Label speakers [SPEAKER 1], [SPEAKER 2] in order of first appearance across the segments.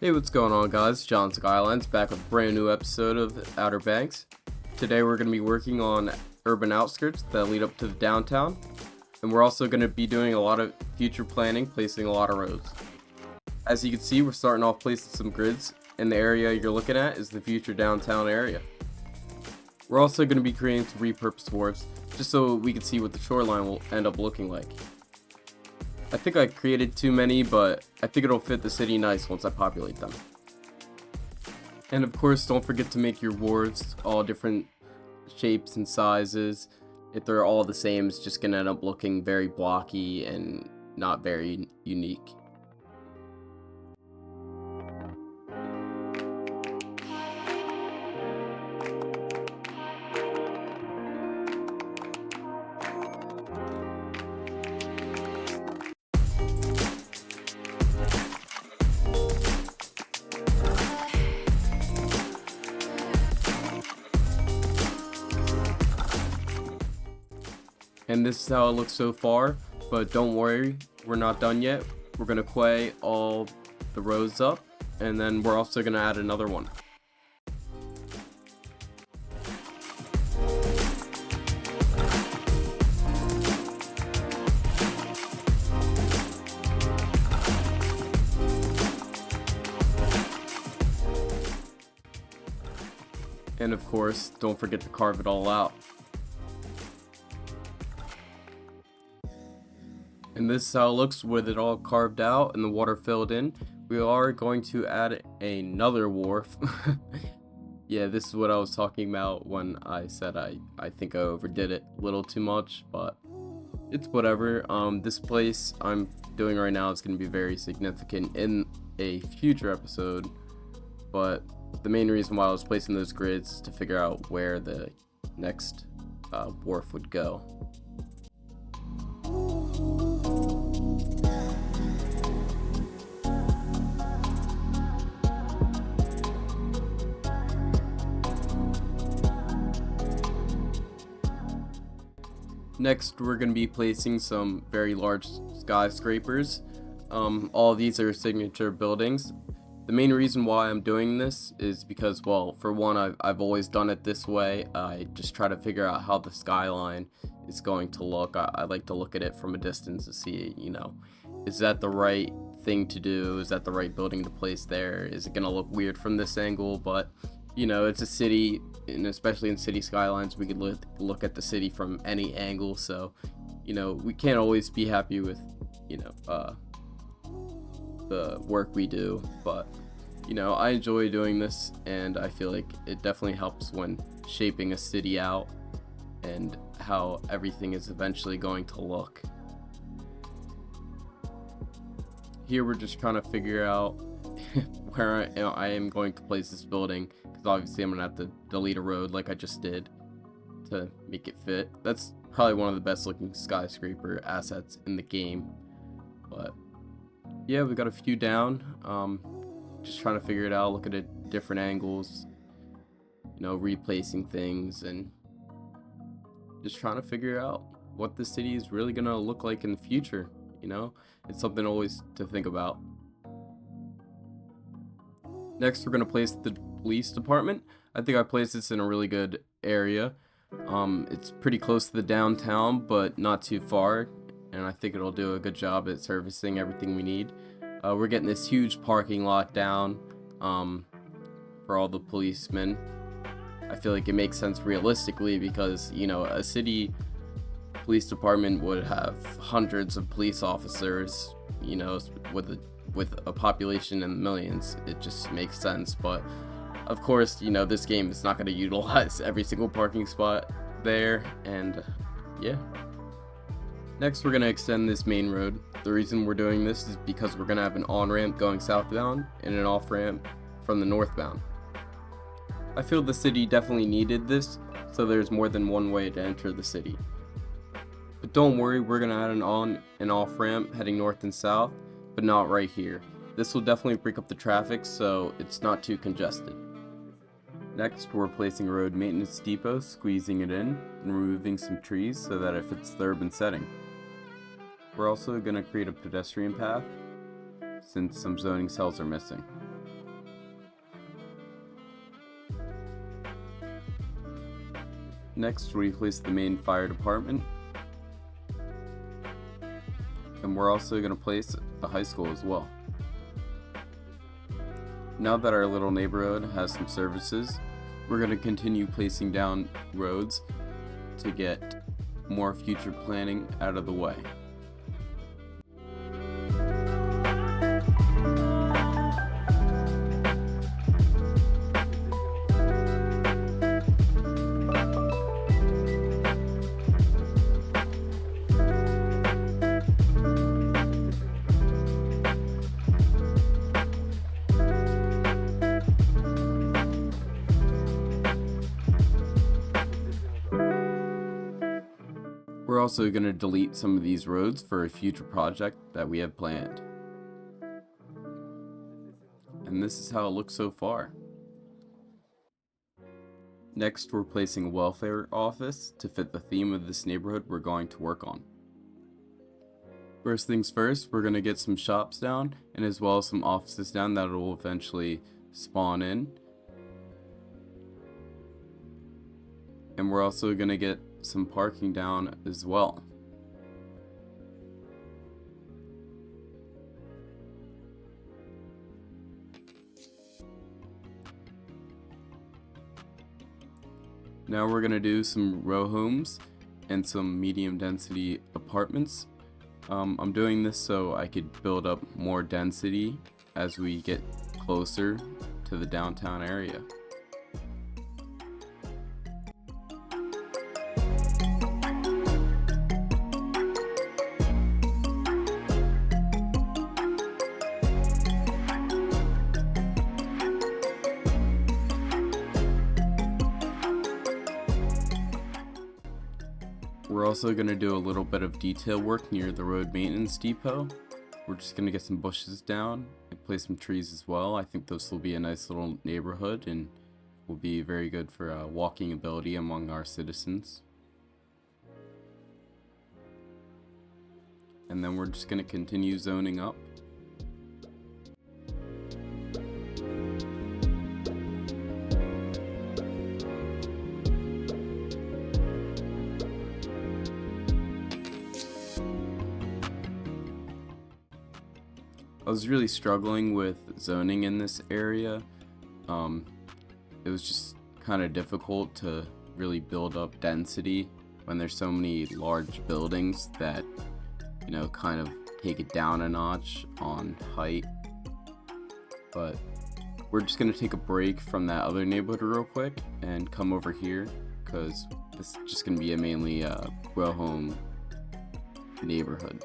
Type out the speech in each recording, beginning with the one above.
[SPEAKER 1] Hey, what's going on, guys? John Skylines back with a brand new episode of Outer Banks. Today we're going to be working on urban outskirts that lead up to the downtown, and we're also going to be doing a lot of future planning, placing a lot of roads. As you can see, we're starting off placing some grids, and the area you're looking at is the future downtown area. We're also going to be creating some repurposed wharves, just so we can see what the shoreline will end up looking like. I think I created too many, but I think it'll fit the city nice once I populate them. And of course, don't forget to make your wharves all different shapes and sizes. If they're all the same, it's just going to end up looking very blocky and not very unique. And this is how it looks so far, but don't worry, we're not done yet. We're going to quay all the rows up, and then we're also going to add another one. And of course, don't forget to carve it all out. And this is how it looks with it all carved out and the water filled in. We are going to add another wharf. Yeah, this is what I was talking about when I said I think I overdid it a little too much, but it's whatever. This place I'm doing right now is going to be very significant in a future episode, but the main reason why I was placing those grids is to figure out where the next wharf would go. Next, we're going to be placing some very large skyscrapers. All of these are signature buildings. The main reason why I'm doing this is because, well, for one, I've always done it this way. I just try to figure out how the skyline is going to look. I like to look at it from a distance to see, is that the right thing to do? Is that the right building to place there? Is it going to look weird from this angle? But it's a city, and especially in city skylines, we could look at the city from any angle. So, we can't always be happy with, the work we do. But, I enjoy doing this, and I feel like it definitely helps when shaping a city out and how everything is eventually going to look. Here we're just trying to figure out where I am going to place this building, because obviously I'm going to have to delete a road like I just did to make it fit. That's probably one of the best looking skyscraper assets in the game. But yeah, we got a few down. Just trying to figure it out, look at it different angles, replacing things, and just trying to figure out what the city is really going to look like in the future. It's something always to think about. Next, we're going to place the police department. I think I placed this in a really good area. It's pretty close to the downtown, but not too far, and I think it'll do a good job at servicing everything we need. We're getting this huge parking lot down for all the policemen. I feel like it makes sense realistically because, a city police department would have hundreds of police officers, with a population in the millions. It just makes sense. But of course, this game is not going to utilize every single parking spot there, and yeah. Next, we're going to extend this main road. The reason we're doing this is because we're going to have an on-ramp going southbound and an off-ramp from the northbound. I feel the city definitely needed this, so there's more than one way to enter the city. But don't worry, we're going to add an on and off ramp heading north and south, but not right here. This will definitely break up the traffic so it's not too congested. Next, we're placing a road maintenance depot, squeezing it in, and removing some trees so that it fits the urban setting. We're also going to create a pedestrian path, since some zoning cells are missing. Next, we place the main fire department. And we're also going to place a high school as well. Now that our little neighborhood has some services, we're going to continue placing down roads to get more future planning out of the way. We're also going to delete some of these roads for a future project that we have planned. And this is how it looks so far. Next, we're placing a welfare office to fit the theme of this neighborhood we're going to work on. First things first, we're going to get some shops down and as well as some offices down that will eventually spawn in. And we're also going to get some parking down as well. Now we're going to do some row homes and some medium density apartments. I'm doing this so I could build up more density as we get closer to the downtown area. We're also going to do a little bit of detail work near the road maintenance depot. We're just going to get some bushes down and place some trees as well. I think this will be a nice little neighborhood and will be very good for walking ability among our citizens. And then we're just going to continue zoning up. I was really struggling with zoning in this area. It was just kind of difficult to really build up density when there's so many large buildings that, you know, kind of take it down a notch on height. But we're just going to take a break from that other neighborhood real quick and come over here because this is just going to be a mainly row home neighborhood.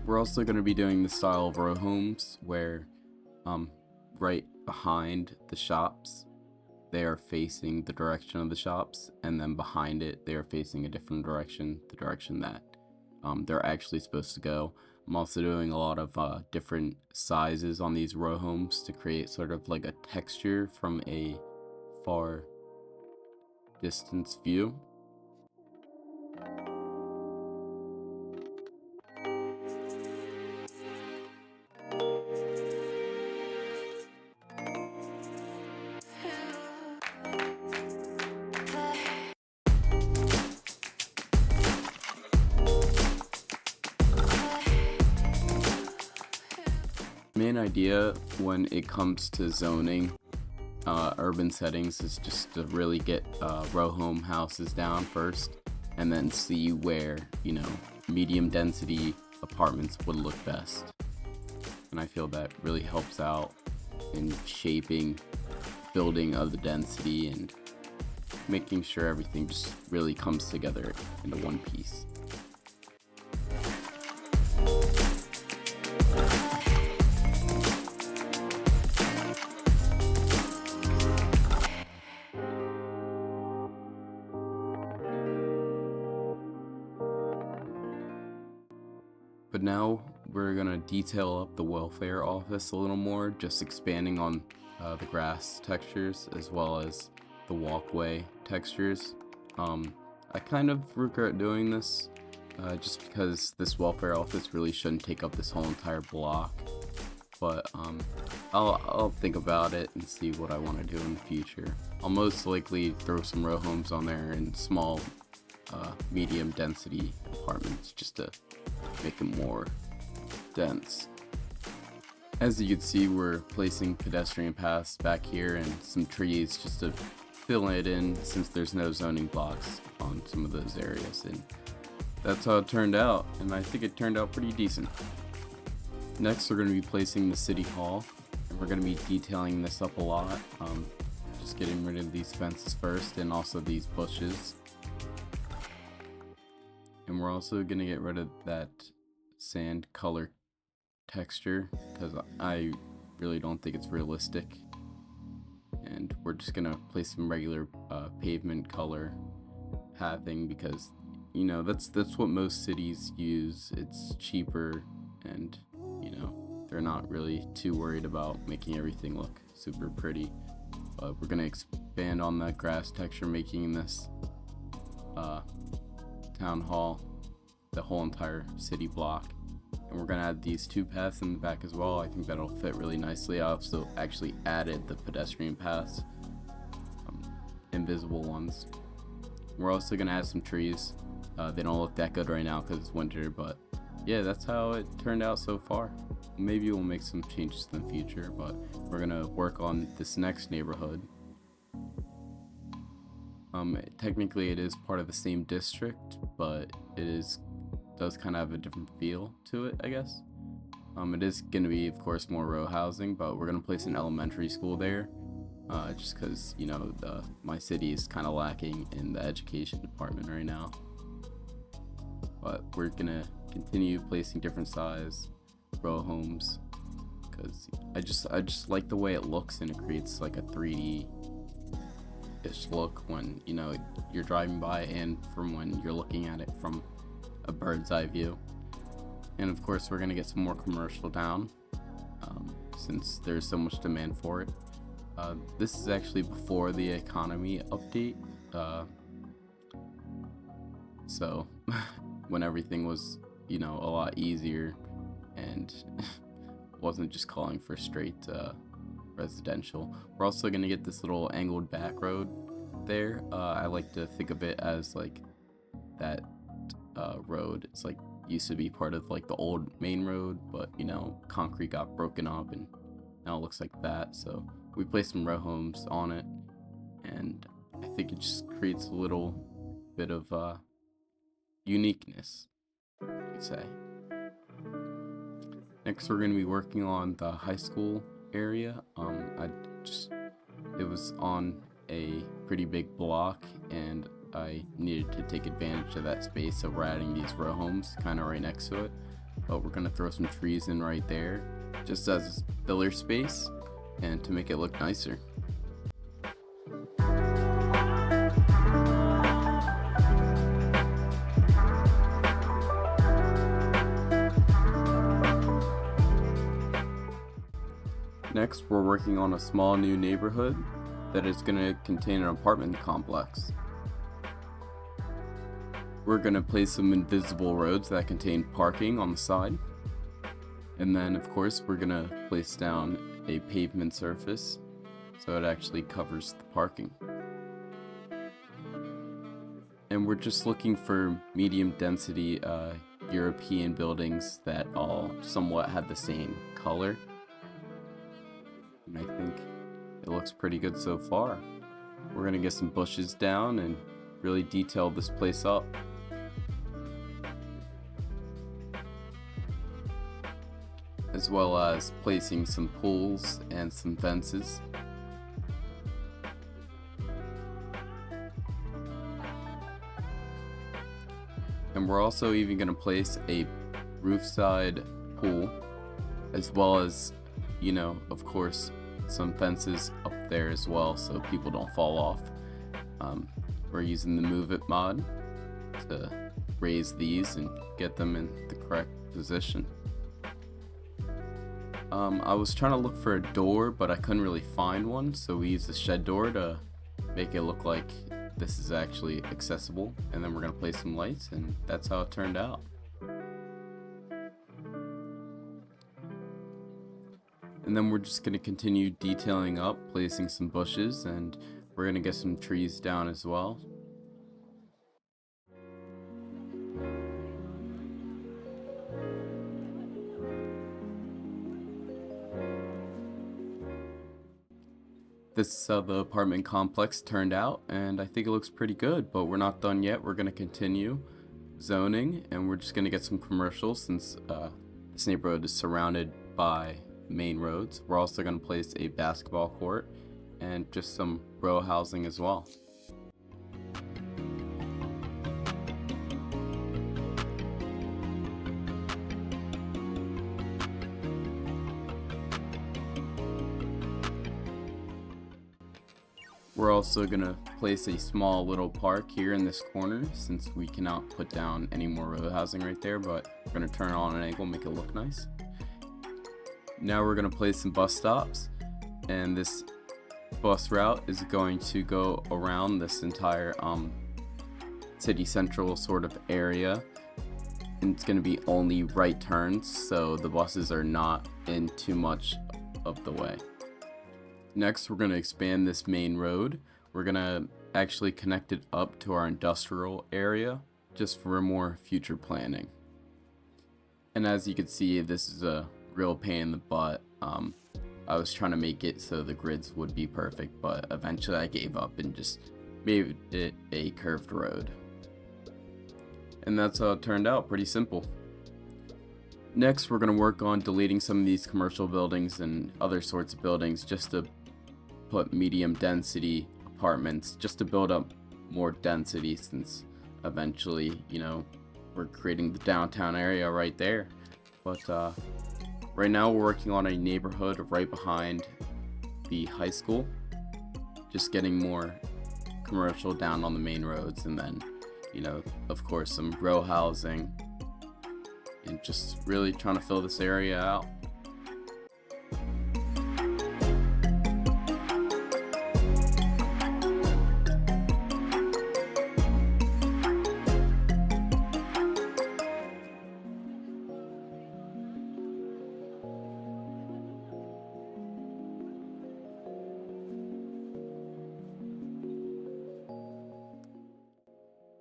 [SPEAKER 1] We're also going to be doing the style of row homes where right behind the shops they are facing the direction of the shops, and then behind it they are facing a different direction, the direction that they're actually supposed to go. I'm also doing a lot of different sizes on these row homes to create sort of like a texture from a far distance view. Main idea when it comes to zoning urban settings is just to really get row home houses down first and then see where, you know, medium density apartments would look best. And I feel that really helps out in shaping building of the density and making sure everything just really comes together into one piece. But now we're gonna detail up the welfare office a little more, just expanding on the grass textures as well as the walkway textures. I kind of regret doing this just because this welfare office really shouldn't take up this whole entire block. but I'll think about it and see what I want to do in the future. I'll most likely throw some row homes on there and small medium density apartments just to make them more dense. As you can see, we're placing pedestrian paths back here and some trees just to fill it in, since there's no zoning blocks on some of those areas, and that's how it turned out, and I think it turned out pretty decent. Next, we're going to be placing the city hall, and we're going to be detailing this up a lot, just getting rid of these fences first and also these bushes. And we're also going to get rid of that sand color texture because I really don't think it's realistic. And we're just going to place some regular pavement color pathing because, you know, that's what most cities use. It's cheaper and, you know, they're not really too worried about making everything look super pretty. But we're going to expand on that grass texture, making this town hall the whole entire city block. And we're going to add these two paths in the back as well. I think that'll fit really nicely. I also actually added the pedestrian paths, invisible ones. We're also going to add some trees. They don't look that good right now because it's winter, but yeah, that's how it turned out so far. Maybe we'll make some changes in the future, but we're going to work on this next neighborhood. Technically it is part of the same district, but it does kind of have a different feel to it, I guess. It is going to be, of course, more row housing, but we're going to place an elementary school there, just because, you know, my city is kind of lacking in the education department right now. But we're going to continue placing different size row homes because I just like the way it looks, and it creates like a 3D-ish look when, you know, you're driving by and from when you're looking at it from a bird's eye view. And of course we're gonna get some more commercial down since there's so much demand for it. This is actually before the economy update, so when everything was, you know, a lot easier and wasn't just calling for straight residential. We're also gonna get this little angled back road there. I like to think of it as like that road. It's like used to be part of like the old main road, but, you know, concrete got broken up and now it looks like that. So we placed some row homes on it, and I think it just creates a little bit of uniqueness, you could say. Next, we're going to be working on the high school area. It was on a pretty big block, and I needed to take advantage of that space, so we're adding these row homes kind of right next to it. But we're going to throw some trees in right there, just as filler space, and to make it look nicer. Next, we're working on a small new neighborhood that is going to contain an apartment complex. We're going to place some invisible roads that contain parking on the side. And then, of course, we're going to place down a pavement surface so it actually covers the parking. And we're just looking for medium density European buildings that all somewhat have the same color. And I think it looks pretty good so far. We're going to get some bushes down and really detail this place up. As well as placing some pools and some fences. And we're also even going to place a roofside pool, as well as, you know, of course, some fences up there as well so people don't fall off. We're using the Move It mod to raise these and get them in the correct position. I was trying to look for a door, but I couldn't really find one, so we used the shed door to make it look like this is actually accessible. And then we're going to place some lights, and that's how it turned out. And then we're just going to continue detailing up, placing some bushes, and we're going to get some trees down as well. This is how the apartment complex turned out, and I think it looks pretty good, but we're not done yet. We're going to continue zoning, and we're just going to get some commercials since this neighborhood is surrounded by main roads. We're also going to place a basketball court and just some row housing as well. We're also going to place a small little park here in this corner since we cannot put down any more row housing right there, but we're going to turn it on an angle, make it look nice. Now we're going to place some bus stops, and this bus route is going to go around this entire city central sort of area, and it's going to be only right turns, so the buses are not in too much of the way. Next, we're going to expand this main road. We're going to actually connect it up to our industrial area just for more future planning. And as you can see, this is a real pain in the butt. I was trying to make it so the grids would be perfect, but eventually I gave up and just made it a curved road. And that's how it turned out, pretty simple. Next, we're going to work on deleting some of these commercial buildings and other sorts of buildings just to put medium density apartments, just to build up more density, since eventually, you know, we're creating the downtown area right there. But right now we're working on a neighborhood right behind the high school, just getting more commercial down on the main roads, and then, you know, of course some row housing, and just really trying to fill this area out.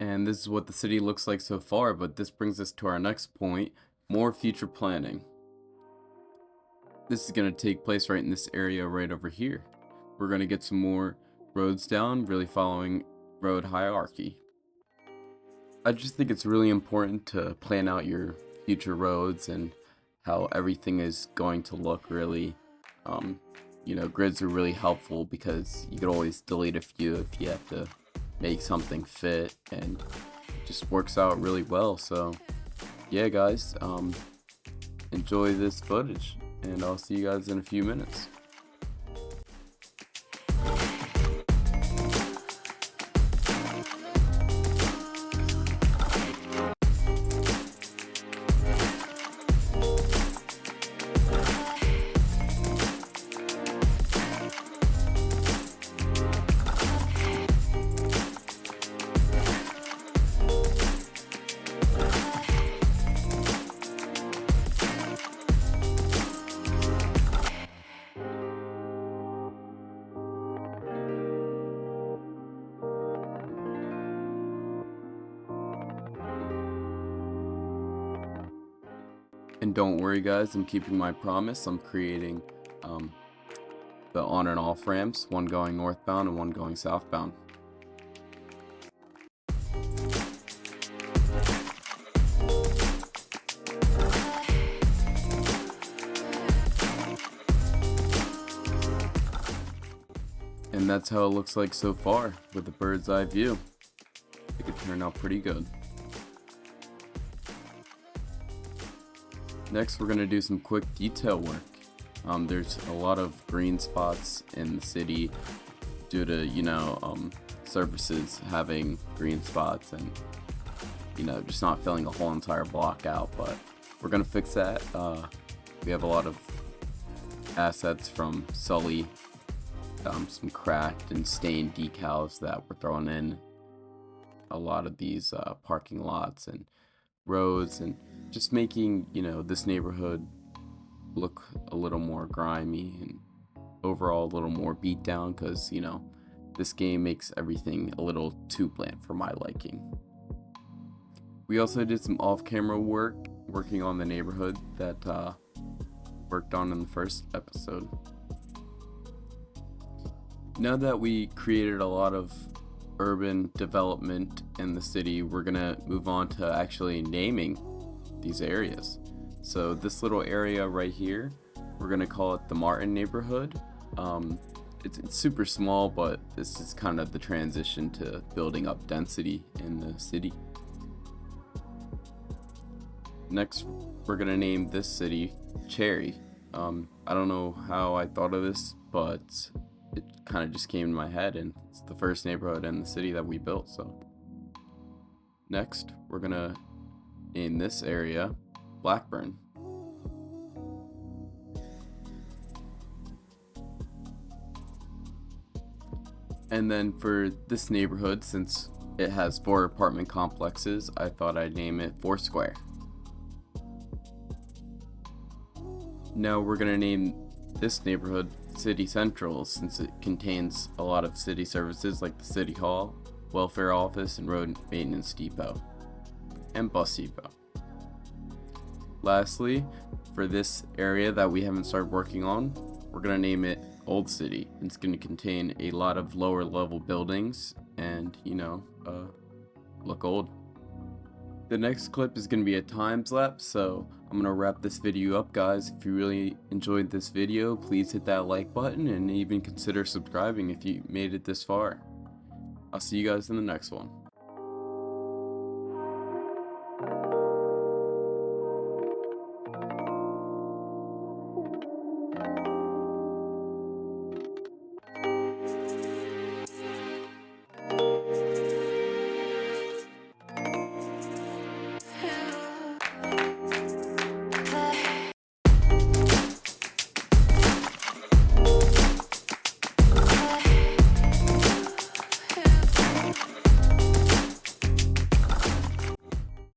[SPEAKER 1] And this is what the city looks like so far, but this brings us to our next point, more future planning. This is going to take place right in this area right over here. We're going to get some more roads down, really following road hierarchy. I just think it's really important to plan out your future roads and how everything is going to look really. You know, grids are really helpful because you could always delete a few if you have to make something fit, and it just works out really well. So yeah guys, enjoy this footage, and I'll see you guys in a few minutes. And don't worry guys, I'm keeping my promise. I'm creating the on and off ramps, one going northbound and one going southbound. And that's how it looks like so far with a bird's eye view. It could turn out pretty good. Next, we're going to do some quick detail work. There's a lot of green spots in the city due to, you know, services having green spots and, you know, just not filling a whole entire block out, but we're going to fix that. We have a lot of assets from Sully, some cracked and stained decals that were thrown in a lot of these parking lots and roads, and just making, you know, this neighborhood look a little more grimy and overall a little more beat down, because you know, this game makes everything a little too bland for my liking. We also did some off-camera work working on the neighborhood that worked on in the first episode. Now that we created a lot of urban development in the city, we're gonna move on to actually naming these areas. So this little area right here, we're gonna call it the Martin neighborhood. It's super small, but this is kind of the transition to building up density in the city. Next, we're gonna name this city Cherry. I don't know how I thought of this, but it kind of just came to my head, and it's the first neighborhood in the city that we built. So next, we're gonna name this area Blackburn. And then for this neighborhood, since it has 4 apartment complexes, I thought I'd name it Foursquare. Now we're gonna name this neighborhood City Central, since it contains a lot of city services like the City Hall, Welfare Office, and Road Maintenance Depot, and Bus Depot. Lastly, for this area that we haven't started working on, we're gonna name it Old City. It's gonna contain a lot of lower level buildings and, you know, look old. The next clip is going to be a time lapse, so I'm going to wrap this video up, guys. If you really enjoyed this video, please hit that like button and even consider subscribing if you made it this far. I'll see you guys in the next one.